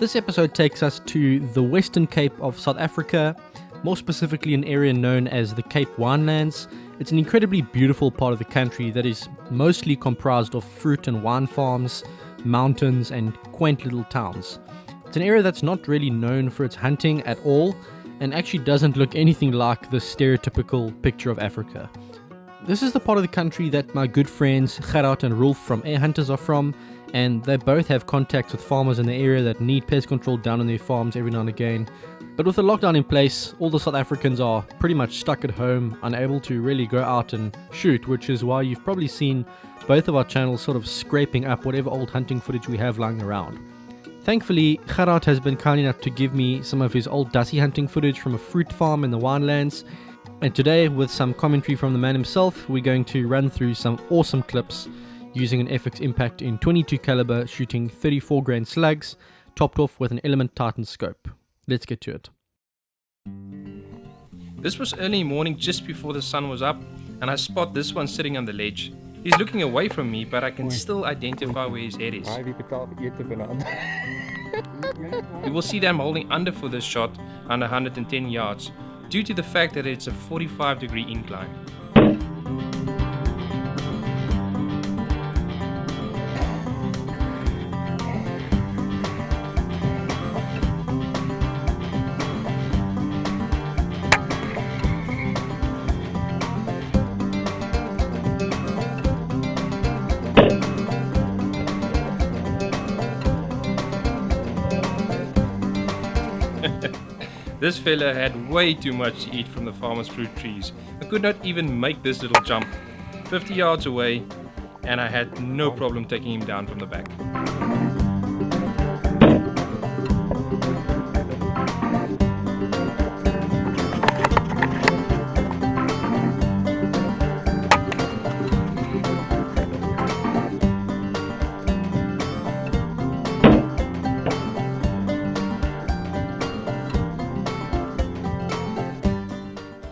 This episode takes us to the Western Cape of South Africa, more specifically an area known as the Cape Winelands. It's an incredibly beautiful part of the country that is mostly comprised of fruit and wine farms, mountains, and quaint little towns. It's an area that's not really known for its hunting at all, and actually doesn't look anything like the stereotypical picture of Africa. This is the part of the country that my good friends Gerard and Rolf from Air Hunters are from, and they both have contacts with farmers in the area that need pest control done on their farms every now and again. But with the lockdown in place, all the South Africans are pretty much stuck at home, unable to really go out and shoot, which is why you've probably seen both of our channels sort of scraping up whatever old hunting footage we have lying around. Thankfully, Gerard has been kind enough to give me some of his old Dassie hunting footage from a fruit farm in the winelands, and today, with some commentary from the man himself, we're going to run through some awesome clips using an FX Impact in 22 caliber shooting 34 grain slugs, topped off with an Element Titan scope. Let's get to it. This was early morning just before the sun was up, and I spot this one sitting on the ledge. He's looking away from me, but I can still identify where his head is. You will see that I'm holding under for this shot under 110 yards, due to the fact that it's a 45-degree incline. This fella had way too much to eat from the farmer's fruit trees. I could not even make this little jump 50 yards away, and I had no problem taking him down from the back.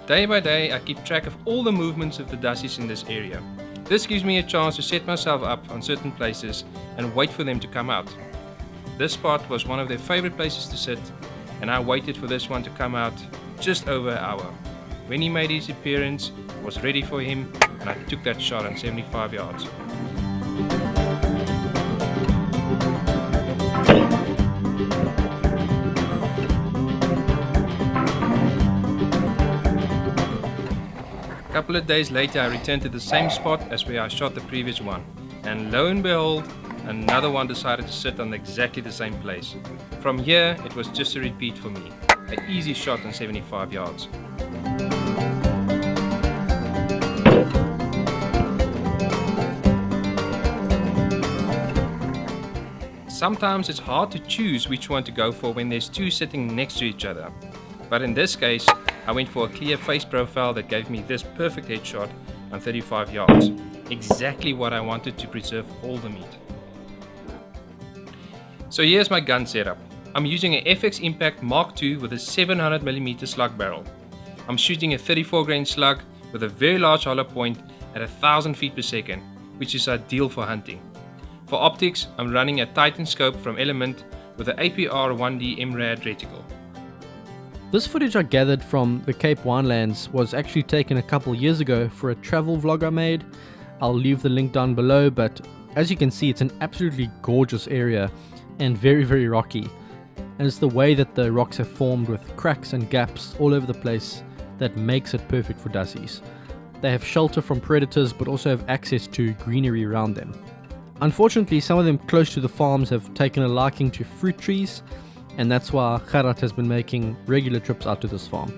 Day by day, I keep track of all the movements of the dassies in this area. This gives me a chance to set myself up on certain places and wait for them to come out. This spot was one of their favorite places to sit, and I waited for this one to come out just over an hour. When he made his appearance, I was ready for him, and I took that shot on 75 yards. A couple of days later, I returned to the same spot as where I shot the previous one, and lo and behold, another one decided to sit on exactly the same place. From here, it was just a repeat for me, an easy shot on 75 yards. Sometimes it's hard to choose which one to go for when there's two sitting next to each other, but in this case, I went for a clear face profile that gave me this perfect headshot on 35 yards. Exactly what I wanted to preserve all the meat. So here's my gun setup. I'm using an FX Impact Mark II with a 700mm slug barrel. I'm shooting a 34 grain slug with a very large hollow point at 1000 feet per second, which is ideal for hunting. For optics, I'm running a Titan scope from Element with an APR 1D MRAD reticle. This footage I gathered from the Cape Winelands was actually taken a couple years ago for a travel vlog I made. I'll leave the link down below, but as you can see, it's an absolutely gorgeous area and very, very rocky. And it's the way that the rocks have formed with cracks and gaps all over the place that makes it perfect for dassies. They have shelter from predators but also have access to greenery around them. Unfortunately, some of them close to the farms have taken a liking to fruit trees, and that's why Gerard has been making regular trips out to this farm.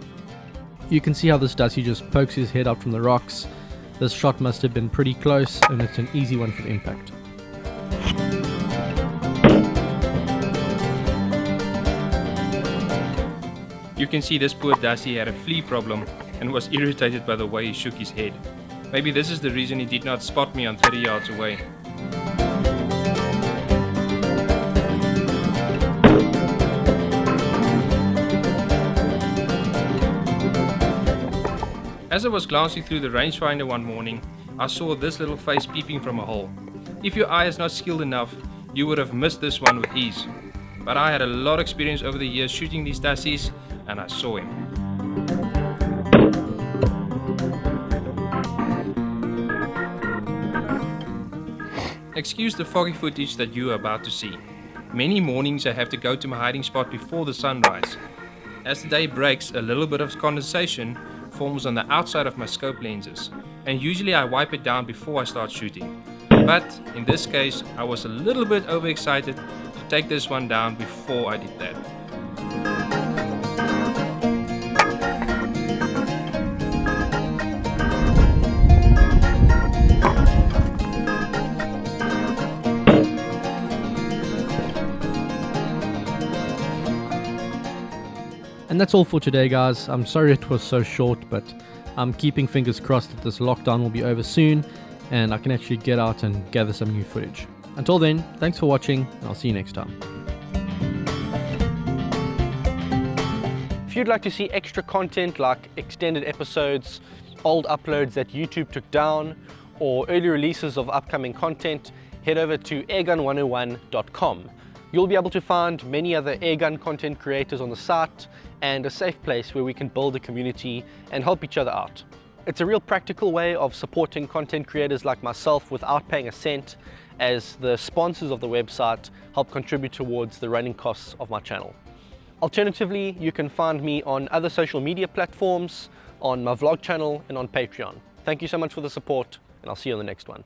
You can see how this dassie just pokes his head out from the rocks. This shot must have been pretty close, and it's an easy one for the impact. You can see this poor dassie had a flea problem and was irritated by the way he shook his head. Maybe this is the reason he did not spot me on 30 yards away. As I was glancing through the rangefinder one morning, I saw this little face peeping from a hole. If your eye is not skilled enough, you would have missed this one with ease. but I had a lot of experience over the years shooting these dassies, and I saw him. Excuse the foggy footage that you are about to see. Many mornings I have to go to my hiding spot before the sunrise. As the day breaks, a little bit of condensation forms on the outside of my scope lenses, and usually I wipe it down before I start shooting. But in this case, I was a little bit overexcited to take this one down before I did that. And that's all for today, guys. I'm sorry it was so short, but I'm keeping fingers crossed that this lockdown will be over soon and I can actually get out and gather some new footage. Until then, thanks for watching, and I'll see you next time. If you'd like to see extra content like extended episodes, old uploads that YouTube took down, or early releases of upcoming content, head over to airgun101.com. You'll be able to find many other airgun content creators on the site and a safe place where we can build a community and help each other out. It's a real practical way of supporting content creators like myself without paying a cent, as the sponsors of the website help contribute towards the running costs of my channel. Alternatively, you can find me on other social media platforms, on my vlog channel, and on Patreon. Thank you so much for the support, and I'll see you on the next one.